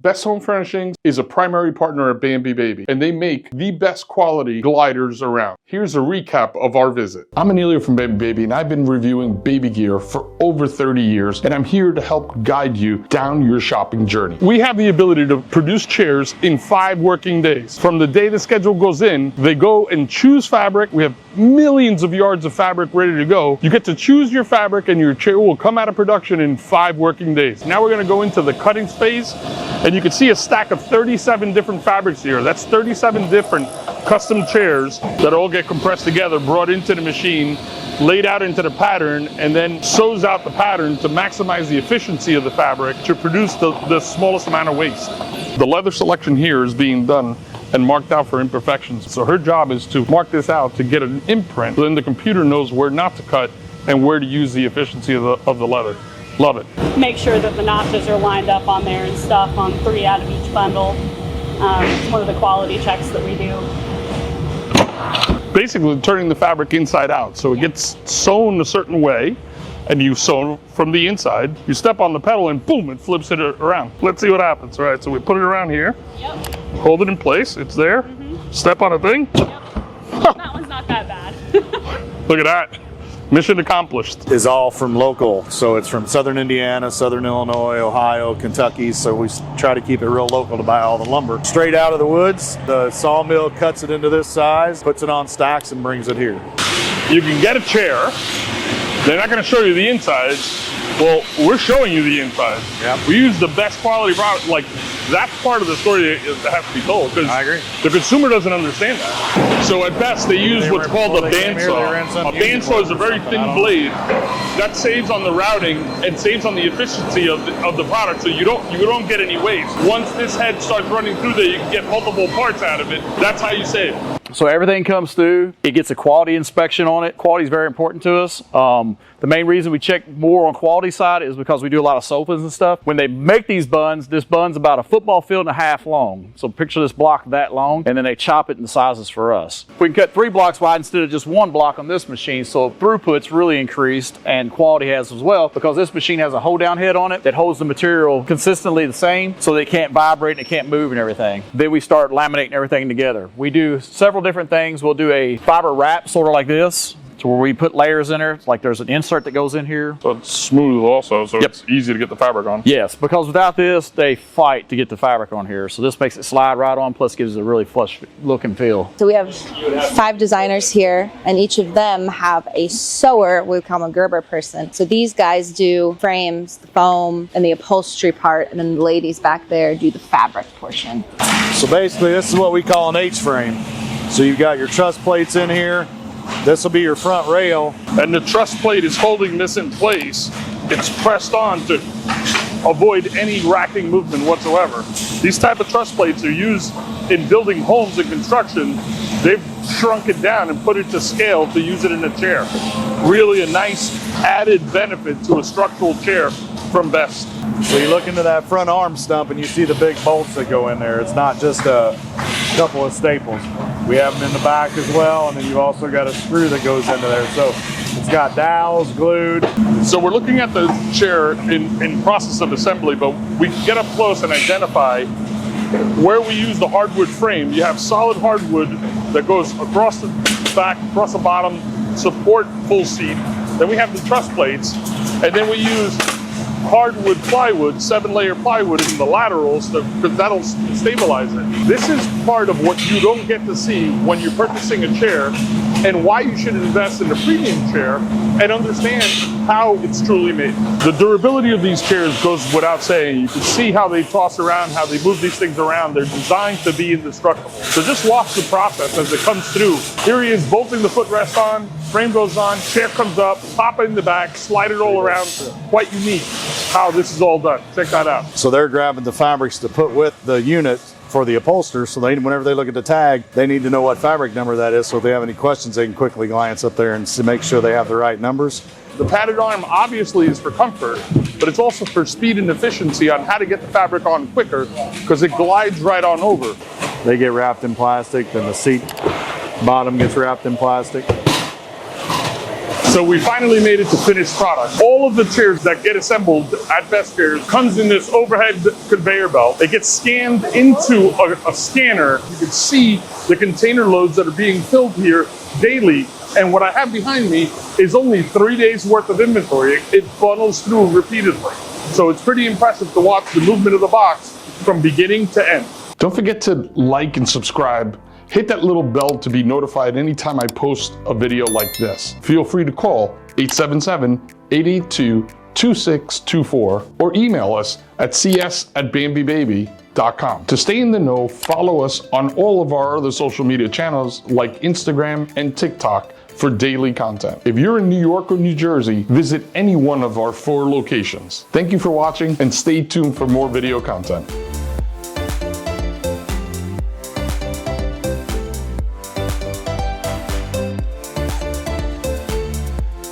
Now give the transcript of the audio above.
Best Home Furnishings is a primary partner at Bambi Baby, and they make the best quality gliders around. Here's a recap of our visit. I'm Emilio from Bambi Baby, and I've been reviewing baby gear for over 30 years, and I'm here to help guide you down your shopping journey. We have the ability to produce chairs in 5 working days. From the day the schedule goes in, they go and choose fabric. We have millions of yards of fabric ready to go. You get to choose your fabric, and your chair will come out of production in 5 working days. Now we're going to go into the cutting phase, and you can see a stack of 37 different fabrics here. That's 37 different custom chairs that all get compressed together, brought into the machine, laid out into the pattern, and then sews out the pattern to maximize the efficiency of the fabric to produce the smallest amount of waste. The leather selection here is being done and marked out for imperfections. So her job is to mark this out to get an imprint, so then the computer knows where not to cut and where to use the efficiency of the leather. Love it. Make sure that the notches are lined up on there and stuff on 3 out of each bundle. It's one of the quality checks that we do. Basically turning the fabric inside out. So it gets sewn a certain way, and you sew from the inside. You step on the pedal and boom, it flips it around. Let's see what happens. All right, so we put it around here. Yep. Hold it in place, it's there. Step on a thing. Yep. That one's not that bad. Look at that. Mission accomplished. Is all from local, so it's from southern Indiana, southern Illinois, Ohio, Kentucky, so we try to keep it real local to buy all the lumber. Straight out of the woods, the sawmill cuts it into this size, puts it on stacks, and brings it here. You can get a chair. They're not going to show you the insides. Well, we're showing you the inside. Yep. We use the best quality product. Like, that's part of the story that has to be told, because I agree. The consumer doesn't understand that. So at best, they use what's called a bandsaw. A bandsaw is a very thin blade that saves on the routing and saves on the efficiency of the product, so you don't get any waste. Once this head starts running through there, you can get multiple parts out of it. That's how you save. So everything comes through, it gets a quality inspection on it. Quality is very important to us. The main reason we check more on quality side is because we do a lot of sofas and stuff. When they make these buns, this bun's about a football field and a half long. So picture this block that long, and then they chop it in sizes for us. We can cut 3 blocks wide instead of just 1 block on this machine, so throughput's really increased, and quality has as well, because this machine has a hold down head on it that holds the material consistently the same, so they can't vibrate and it can't move and everything. Then we start laminating everything together. We do several different things. We'll do a fiber wrap, sort of like this, to where we put layers in there. Like there's an insert that goes in here. So it's smooth also, so it's easy to get the fabric on. Yes, because without this, they fight to get the fabric on here. So this makes it slide right on, plus gives it a really flush look and feel. So we have 5 designers here, and each of them have a sewer, we call them a Gerber person. So these guys do frames, the foam, and the upholstery part, and then the ladies back there do the fabric portion. So basically, this is what we call an H-frame. So you've got your truss plates in here. This will be your front rail. And the truss plate is holding this in place. It's pressed on to avoid any racking movement whatsoever. These type of truss plates are used in building homes and construction. They've shrunk it down and put it to scale to use it in a chair. Really a nice added benefit to a structural chair from Best. So you look into that front arm stump and you see the big bolts that go in there. It's not just a couple of staples. We have them in the back as well, and then you've also got a screw that goes into there. So it's got dowels glued. So we're looking at the chair in process of assembly, but we can get up close and identify where we use the hardwood frame. You have solid hardwood that goes across the back, across the bottom, support full seat. Then we have the truss plates, and then we use hardwood plywood, 7-layer plywood in the laterals, because that'll stabilize it. This is part of what you don't get to see when you're purchasing a chair, and why you should invest in a premium chair and understand how it's truly made. The durability of these chairs goes without saying. You can see how they toss around, how they move these things around. They're designed to be indestructible. So just watch the process as it comes through. Here he is bolting the footrest on, frame goes on, chair comes up, pop it in the back, slide it all around. Quite unique how this is all done. Check that out. So they're grabbing the fabrics to put with the unit for the upholster, so whenever they look at the tag, they need to know what fabric number that is, so if they have any questions, they can quickly glance up there and make sure they have the right numbers. The padded arm obviously is for comfort, but it's also for speed and efficiency on how to get the fabric on quicker, because it glides right on over. They get wrapped in plastic, then the seat bottom gets wrapped in plastic. So we finally made it to finished product. All of the chairs that get assembled at Best Chairs comes in this overhead conveyor belt. It gets scanned into a scanner. You can see the container loads that are being filled here daily. And what I have behind me is only 3 days worth of inventory. It funnels through repeatedly. So it's pretty impressive to watch the movement of the box from beginning to end. Don't forget to like and subscribe. Hit that little bell to be notified anytime I post a video like this. Feel free to call 877-882-2624 or email us at cs@bambibaby.com. To stay in the know, follow us on all of our other social media channels like Instagram and TikTok for daily content. If you're in New York or New Jersey, visit any one of our 4 locations. Thank you for watching and stay tuned for more video content.